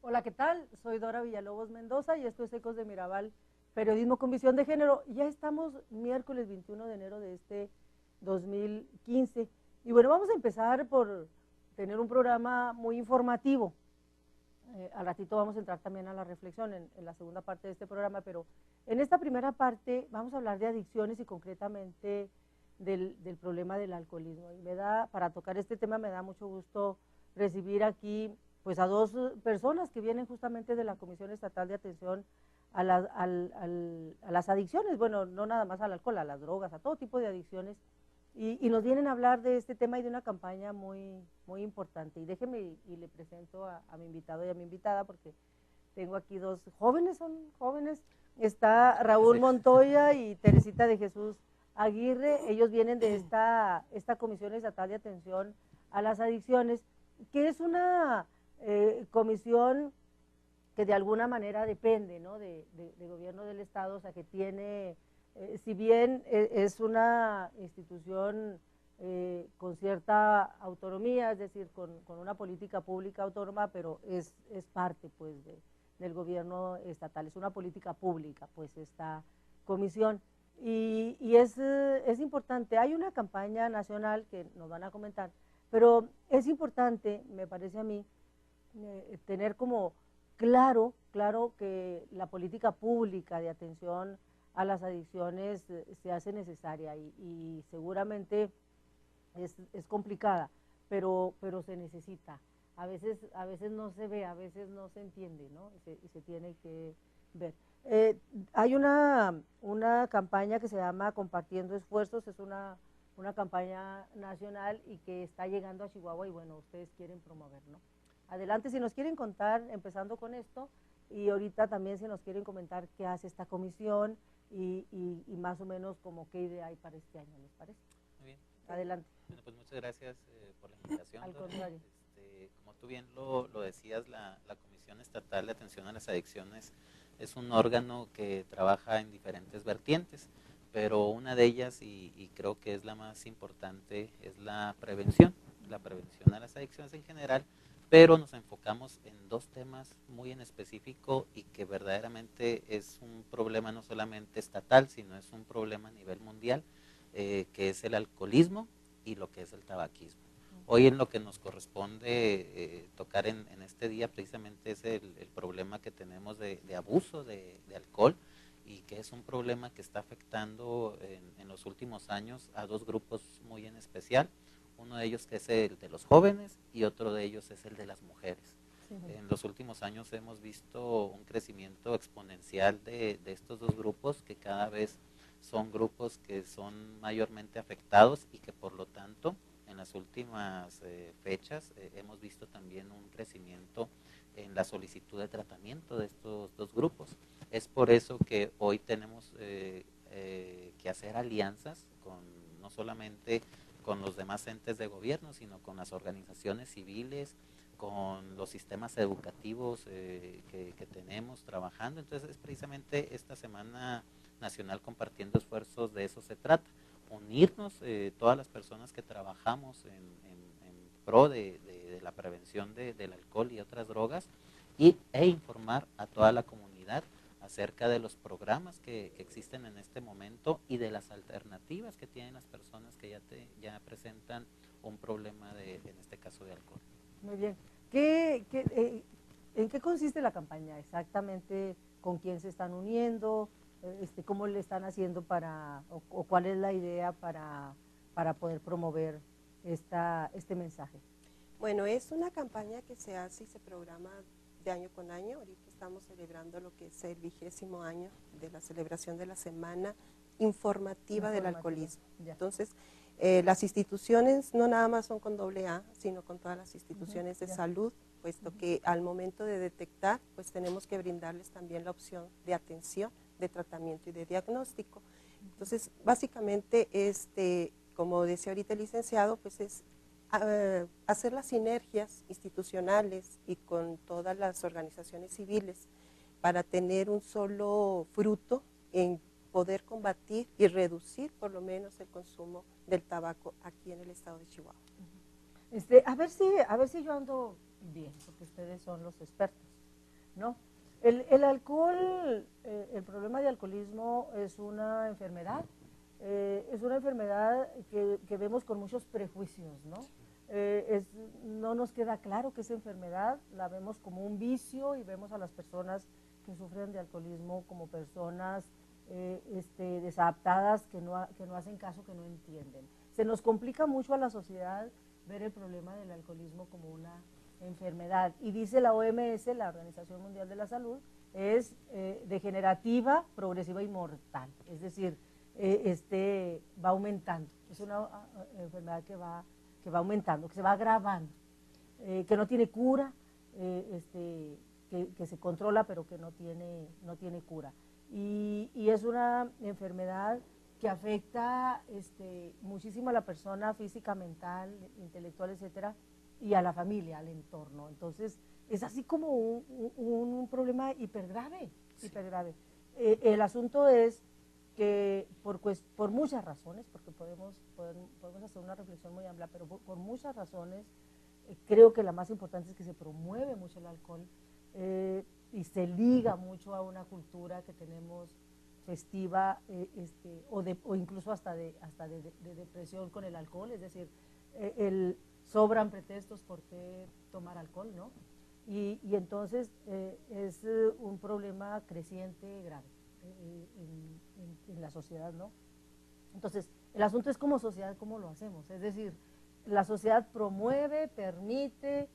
Hola, ¿qué tal? Soy Dora Villalobos Mendoza y esto es Ecos de Mirabal, Periodismo con Visión de Género. Ya estamos miércoles 21 de enero de este 2015. Y bueno, vamos a empezar por tener un programa muy informativo. Al ratito vamos a entrar también a la reflexión en la segunda parte de este programa, pero en esta primera parte vamos a hablar de adicciones y concretamente del problema del alcoholismo. Y para tocar este tema me da mucho gusto recibir aquí pues a dos personas que vienen justamente de la Comisión Estatal de Atención a las adicciones, bueno, no nada más al alcohol, a las drogas, a todo tipo de adicciones, y nos vienen a hablar de este tema y de una campaña muy, muy importante. Y déjeme y le presento a mi invitado y a mi invitada, porque tengo aquí dos jóvenes, son jóvenes, está Raúl Montoya y Teresita de Jesús Aguirre. Ellos vienen de esta Comisión Estatal de Atención a las Adicciones, que es una comisión que de alguna manera depende, ¿no?, de gobierno del Estado, o sea, que tiene, si bien es una institución con cierta autonomía, es decir, con una política pública autónoma, pero es parte, pues, del gobierno estatal, es una política pública, pues, esta comisión. Y es importante, hay una campaña nacional que nos van a comentar, pero es importante, me parece a mí, tener como claro que la política pública de atención a las adicciones se hace necesaria y seguramente es complicada, pero se necesita. A veces no se ve, a veces no se entiende, ¿no? Y se tiene que ver. Hay una campaña que se llama Compartiendo Esfuerzos, es una campaña nacional y que está llegando a Chihuahua y bueno, ustedes quieren promover, ¿no? Adelante, si nos quieren contar, empezando con esto, y ahorita también si nos quieren comentar qué hace esta comisión y más o menos como qué idea hay para este año, ¿les parece? Muy bien. Adelante. Bueno, pues muchas gracias por la invitación. Al contrario. Como tú bien lo decías, la Comisión Estatal de Atención a las Adicciones es un órgano que trabaja en diferentes vertientes, pero una de ellas, y creo que es la más importante, es la prevención a las adicciones en general, pero nos enfocamos en dos temas muy en específico y que verdaderamente es un problema no solamente estatal, sino es un problema a nivel mundial, que es el alcoholismo y lo que es el tabaquismo. Hoy en lo que nos corresponde tocar en este día precisamente es el problema que tenemos de abuso de alcohol y que es un problema que está afectando en los últimos años a dos grupos muy en especial. Uno de ellos que es el de los jóvenes y otro de ellos es el de las mujeres. Sí. En los últimos años hemos visto un crecimiento exponencial de estos dos grupos que cada vez son grupos que son mayormente afectados y que por lo tanto en las últimas fechas hemos visto también un crecimiento en la solicitud de tratamiento de estos dos grupos. Es por eso que hoy tenemos que hacer alianzas con no solamente con los demás entes de gobierno, sino con las organizaciones civiles, con los sistemas educativos que tenemos trabajando. Entonces es precisamente esta Semana Nacional Compartiendo Esfuerzos, de eso se trata, unirnos todas las personas que trabajamos en pro de la prevención del alcohol y otras drogas e informar a toda la comunidad acerca de los programas que existen en este momento y de las alternativas que tienen las personas que ya presentan un problema en este caso de alcohol. Muy bien. ¿En qué consiste la campaña exactamente? ¿Con quién se están uniendo? ¿Cómo le están haciendo o cuál es la idea para poder promover este mensaje? Bueno, es una campaña que se hace y se programa de año con año. Ahorita estamos celebrando lo que es el 20º año de la celebración de la Semana Informativa del Alcoholismo. Ya. Entonces, las instituciones no nada más son con AA, sino con todas las instituciones de salud, puesto que al momento de detectar, pues tenemos que brindarles también la opción de atención, de tratamiento y de diagnóstico. Entonces, básicamente, como decía ahorita el licenciado, pues es hacer las sinergias institucionales y con todas las organizaciones civiles para tener un solo fruto en poder combatir y reducir por lo menos el consumo del tabaco aquí en el estado de Chihuahua. A ver si yo ando bien, porque ustedes son los expertos. ¿no? El alcohol, el problema de alcoholismo es una enfermedad que vemos con muchos prejuicios, ¿no? No nos queda claro que es enfermedad, la vemos como un vicio y vemos a las personas que sufren de alcoholismo como personas desadaptadas que no hacen caso, que no entienden. Se nos complica mucho a la sociedad ver el problema del alcoholismo como una enfermedad. Y dice la OMS, la Organización Mundial de la Salud, es degenerativa, progresiva y mortal. Es decir, va aumentando. Es una enfermedad que va aumentando, que se va agravando, que no tiene cura, que se controla pero que no tiene cura. Y es una enfermedad que afecta muchísimo a la persona física, mental, intelectual, etcétera, y a la familia, al entorno. Entonces, es así como un problema hipergrave, hipergrave. El asunto es que por muchas razones, porque podemos hacer una reflexión muy amplia, pero por muchas razones, creo que la más importante es que se promueve mucho el alcohol y se liga mucho a una cultura que tenemos festiva o incluso hasta de depresión con el alcohol, es decir, sobran pretextos por qué tomar alcohol, ¿no? Y entonces es un problema creciente grave en la sociedad, ¿no? Entonces, el asunto es como sociedad, ¿cómo lo hacemos? Es decir, la sociedad promueve, permite,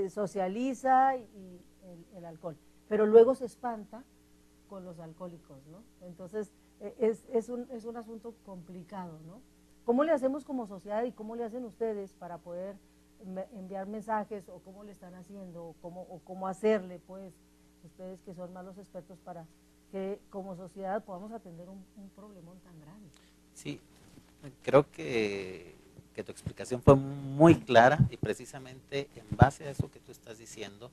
socializa el alcohol, pero luego se espanta con los alcohólicos, ¿no? Entonces, es un asunto complicado, ¿no? ¿Cómo le hacemos como sociedad y cómo le hacen ustedes para poder enviar mensajes o cómo le están haciendo o cómo hacerle, pues, ustedes que son más los expertos para que como sociedad podamos atender un problemón tan grande? Sí, creo que tu explicación fue muy clara y precisamente en base a eso que tú estás diciendo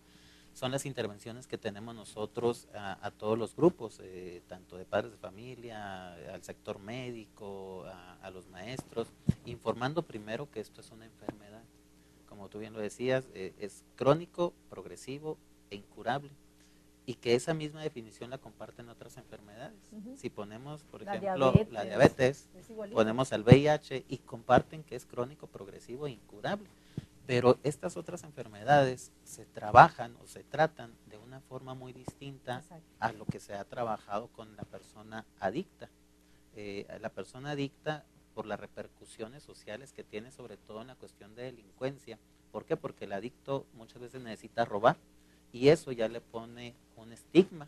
son las intervenciones que tenemos nosotros a todos los grupos, tanto de padres de familia, al sector médico, a los maestros, informando primero que esto es una enfermedad. Como tú bien lo decías, es crónico, progresivo e incurable. Y que esa misma definición la comparten otras enfermedades. Si ponemos, por ejemplo, la diabetes, ponemos al VIH y comparten que es crónico, progresivo e incurable. Pero estas otras enfermedades se trabajan o se tratan de una forma muy distinta a lo que se ha trabajado con la persona adicta. La persona adicta, por las repercusiones sociales que tiene, sobre todo en la cuestión de delincuencia. ¿Por qué? Porque el adicto muchas veces necesita robar y eso ya le pone un estigma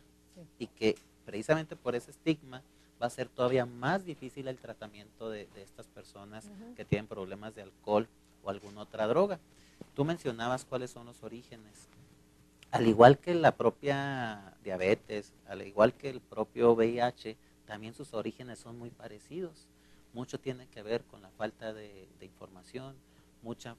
y que precisamente por ese estigma va a ser todavía más difícil el tratamiento de estas personas que tienen problemas de alcohol o alguna otra droga. Tú mencionabas cuáles son los orígenes. Al igual que la propia diabetes, al igual que el propio VIH, también sus orígenes son muy parecidos. Mucho tiene que ver con la falta de información, mucha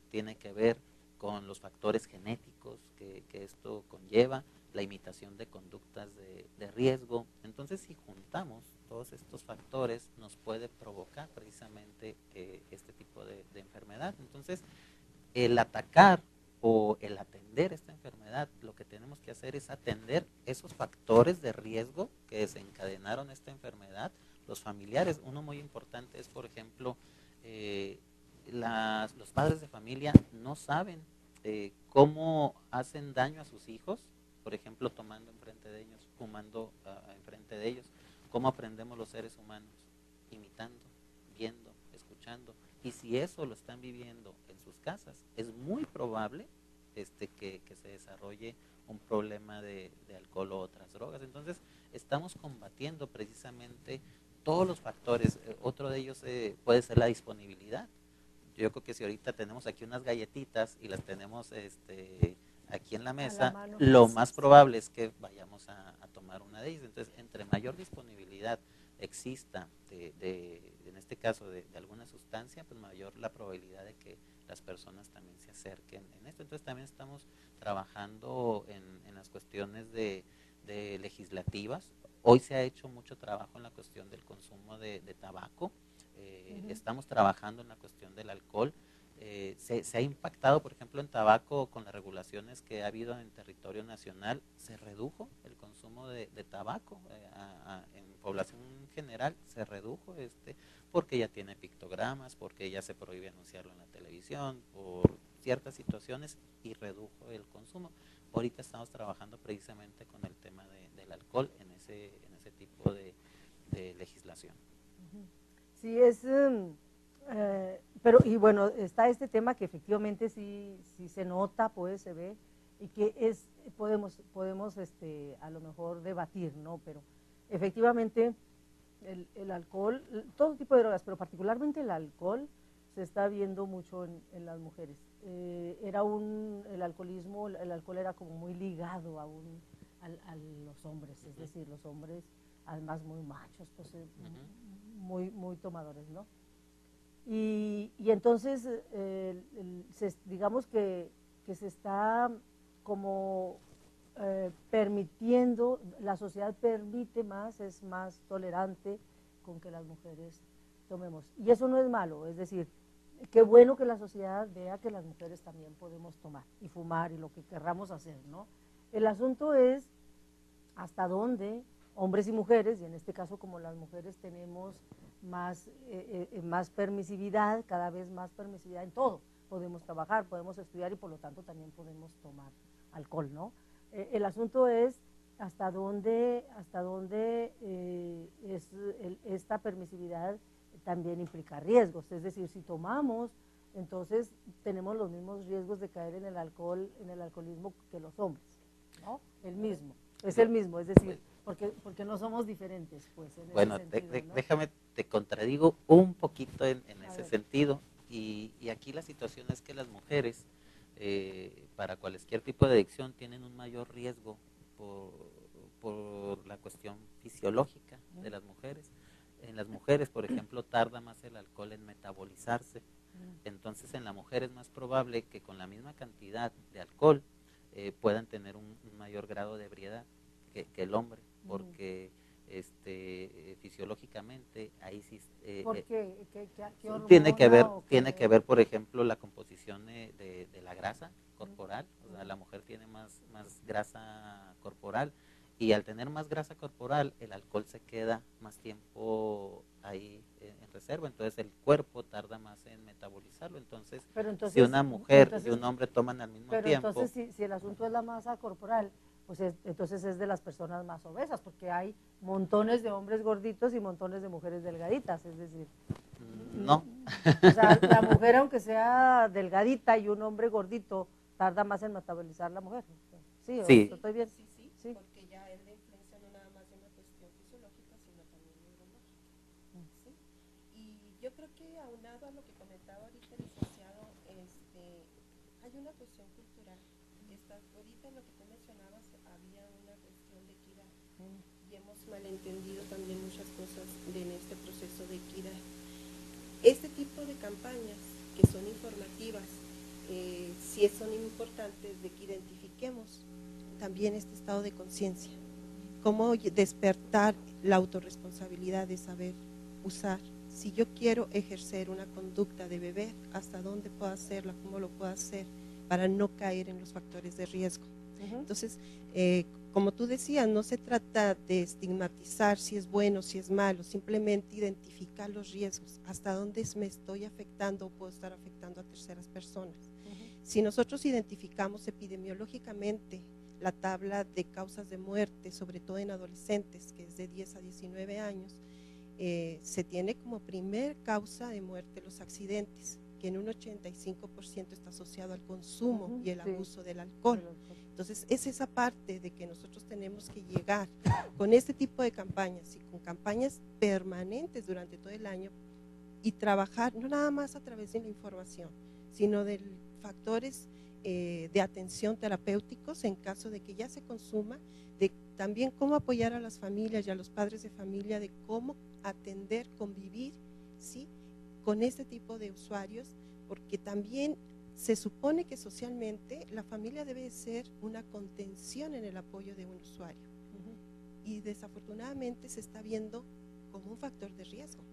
tiene que ver con los factores genéticos que esto conlleva, la imitación de conductas de riesgo. Entonces, si juntamos todos estos factores, nos puede provocar precisamente este tipo de enfermedad. Entonces, el atacar o el atender esta enfermedad, lo que tenemos que hacer es atender esos factores de riesgo que desencadenaron esta enfermedad, los familiares. Uno muy importante es, por ejemplo, los padres de familia no saben cómo hacen daño a sus hijos, por ejemplo, tomando enfrente de ellos, fumando enfrente de ellos. ¿Cómo aprendemos los seres humanos? Imitando, viendo, escuchando. Y si eso lo están viviendo en sus casas, es muy probable que se desarrolle un problema de alcohol o otras drogas. Entonces, estamos combatiendo precisamente todos los factores. Otro de ellos puede ser la disponibilidad. Yo creo que si ahorita tenemos aquí unas galletitas y las tenemos aquí en la mesa, lo más probable es que vayamos a tomar una de ellas. Entonces, entre mayor disponibilidad exista en este caso de alguna sustancia, pues mayor la probabilidad de que las personas también se acerquen en esto. Entonces también estamos trabajando en las cuestiones de legislativas. Hoy se ha hecho mucho trabajo en la cuestión del consumo de tabaco. Estamos trabajando en la cuestión del alcohol se ha impactado, por ejemplo, en tabaco con las regulaciones que ha habido en territorio nacional, se redujo el consumo de tabaco en población general, se redujo porque ya tiene pictogramas, porque ya se prohíbe anunciarlo en la televisión, por ciertas situaciones y redujo el consumo. Ahorita estamos trabajando precisamente con el tema del alcohol en ese tipo de legislación. Sí, pero y bueno, está este tema que efectivamente sí se nota, pues se ve, y que podemos a lo mejor debatir, ¿no? Pero efectivamente el alcohol, todo tipo de drogas, pero particularmente el alcohol, se está viendo mucho en las mujeres. El alcohol era como muy ligado a los hombres, es decir, los hombres además muy machos, pues muy tomadores, ¿no? Y entonces, digamos que se está como permitiendo, la sociedad permite más, es más tolerante con que las mujeres tomemos. Y eso no es malo, es decir, qué bueno que la sociedad vea que las mujeres también podemos tomar y fumar y lo que querramos hacer, ¿no? El asunto es hasta dónde hombres y mujeres, y en este caso como las mujeres tenemos más permisividad, cada vez más permisividad en todo, podemos trabajar, podemos estudiar y por lo tanto también podemos tomar alcohol, ¿no? El asunto es hasta dónde esta permisividad también implica riesgos, es decir, si tomamos, entonces tenemos los mismos riesgos de caer en el alcoholismo que los hombres, ¿no? El mismo, es decir, porque no somos diferentes, pues, en bueno, ese sentido, ¿no? déjame, te contradigo un poquito en ese ver. sentido, y aquí la situación es que las mujeres, para cualquier tipo de adicción, tienen un mayor riesgo por la cuestión fisiológica de las mujeres. En las mujeres, por ejemplo, tarda más el alcohol en metabolizarse, entonces en la mujer es más probable que con la misma cantidad de alcohol puedan tener un mayor grado de ebriedad que el hombre, porque fisiológicamente ahí sí ¿Por qué? ¿Qué tiene que ver, por ejemplo, la composición de la grasa corporal. O sea, la mujer tiene más grasa corporal, y al tener más grasa corporal, el alcohol se queda más tiempo ahí en reserva, entonces el cuerpo tarda más en metabolizarlo. Entonces si una mujer y un hombre toman al mismo tiempo. Entonces, si el asunto es la masa corporal, pues entonces es de las personas más obesas, porque hay montones de hombres gorditos y montones de mujeres delgaditas, es decir, no. O sea, la mujer, aunque sea delgadita, y un hombre gordito, tarda más en metabolizar la mujer. Sí, sí. ¿estoy bien? Sí, porque ya es la influencia no nada más de una cuestión fisiológica, sino también neurológica. ¿Sí? Y yo creo que aunado a lo que comentaba ahorita el licenciado, hay una cuestión cultural. Ahorita en lo que tú mencionabas había una cuestión de equidad, y hemos malentendido también muchas cosas en este proceso de equidad. Este tipo de campañas que son informativas, sí son importantes de que identifiquemos también este estado de conciencia, cómo despertar la autorresponsabilidad de saber usar. Si yo quiero ejercer una conducta de beber, ¿hasta dónde puedo hacerla? ¿Cómo lo puedo hacer para no caer en los factores de riesgo? Entonces, como tú decías, no se trata de estigmatizar si es bueno, si es malo, simplemente identificar los riesgos, hasta dónde me estoy afectando o puedo estar afectando a terceras personas. Si nosotros identificamos epidemiológicamente la tabla de causas de muerte, sobre todo en adolescentes, que es de 10 a 19 años, se tiene como primer causa de muerte los accidentes, que en un 85% está asociado al consumo y el abuso del alcohol. Entonces es esa parte de que nosotros tenemos que llegar con este tipo de campañas y con campañas permanentes durante todo el año, y trabajar no nada más a través de la información, sino de factores de atención terapéuticos en caso de que ya se consuma, de también cómo apoyar a las familias y a los padres de familia, de cómo atender, convivir, ¿sí?, con este tipo de usuarios, porque también se supone que socialmente la familia debe ser una contención en el apoyo de un usuario, y desafortunadamente se está viendo como un factor de riesgo.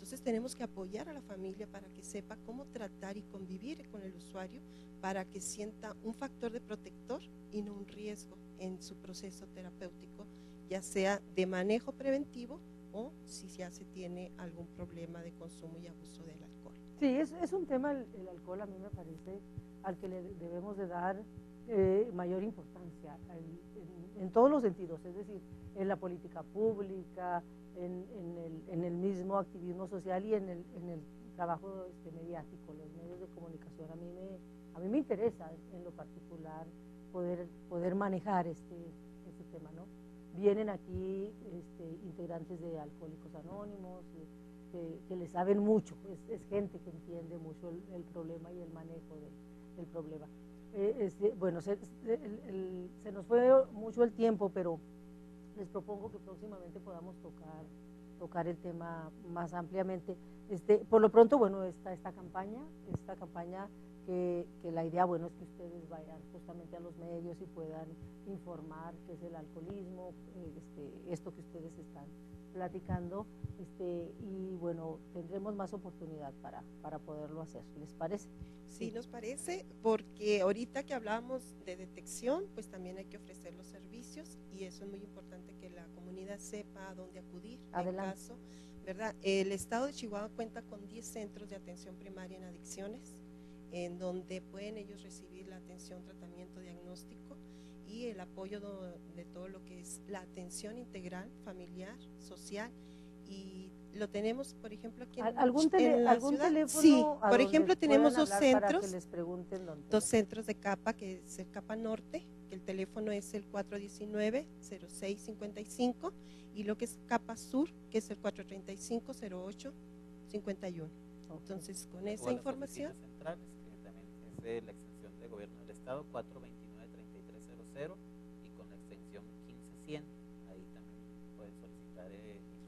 Entonces tenemos que apoyar a la familia para que sepa cómo tratar y convivir con el usuario, para que sienta un factor de protector y no un riesgo en su proceso terapéutico, ya sea de manejo preventivo o si ya se tiene algún problema de consumo y abuso del alcohol. Sí, es un tema, el alcohol a mí me parece al que le debemos de dar mayor importancia en todos los sentidos, es decir, en la política pública, en el mismo activismo social y en el trabajo mediático, los medios de comunicación. A mí me interesa en lo particular poder manejar este tema, ¿no? Vienen aquí integrantes de Alcohólicos Anónimos, que le saben mucho, es gente que entiende mucho el problema y el manejo del problema. Bueno, se nos fue mucho el tiempo, pero les propongo que próximamente podamos tocar el tema más ampliamente. Por lo pronto, bueno, esta campaña que la idea, bueno, es que ustedes vayan justamente a los medios y puedan informar qué es el alcoholismo, esto que ustedes están platicando, y bueno, tendremos más oportunidad para poderlo hacer, ¿les parece? Sí, nos parece, porque ahorita que hablamos de detección, pues también hay que ofrecer los servicios y eso es muy importante que la comunidad sepa a dónde acudir. Adelante. En caso, ¿verdad? El estado de Chihuahua cuenta con 10 centros de atención primaria en adicciones, en donde pueden ellos recibir la atención, tratamiento, diagnóstico y el apoyo de todo lo que es la atención integral, familiar, social. Y lo tenemos, por ejemplo, aquí en ¿Algún la ciudad? teléfono? Sí, por ejemplo, tenemos dos centros. Para que les pregunten dónde. Dos centros de CAPA, que es el CAPA Norte, que el teléfono es el 419-0655, y lo que es CAPA Sur, que es el 435-0851. Okay. Entonces, con esa información. Centrales, que también es de la extensión de gobierno del Estado, 429-3300, y con la extensión 15100, ahí también pueden solicitar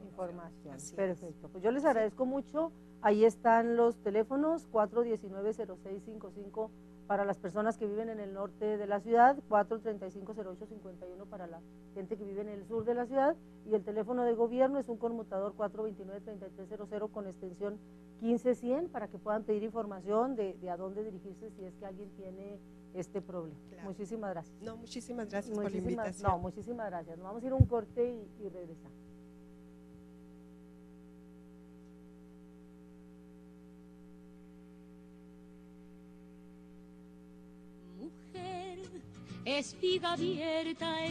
información. Perfecto, pues yo les agradezco mucho. Ahí están los teléfonos, 419-0655 para las personas que viven en el norte de la ciudad, 435-0851 para la gente que vive en el sur de la ciudad, y el teléfono de gobierno es un conmutador 429-3300 con extensión 15100 para que puedan pedir información de a dónde dirigirse si es que alguien tiene este problema. Claro. Muchísimas gracias. No, muchísimas gracias por la invitación. No, muchísimas gracias. Nos vamos a ir a un corte y regresamos. Mujer, espiga abierta en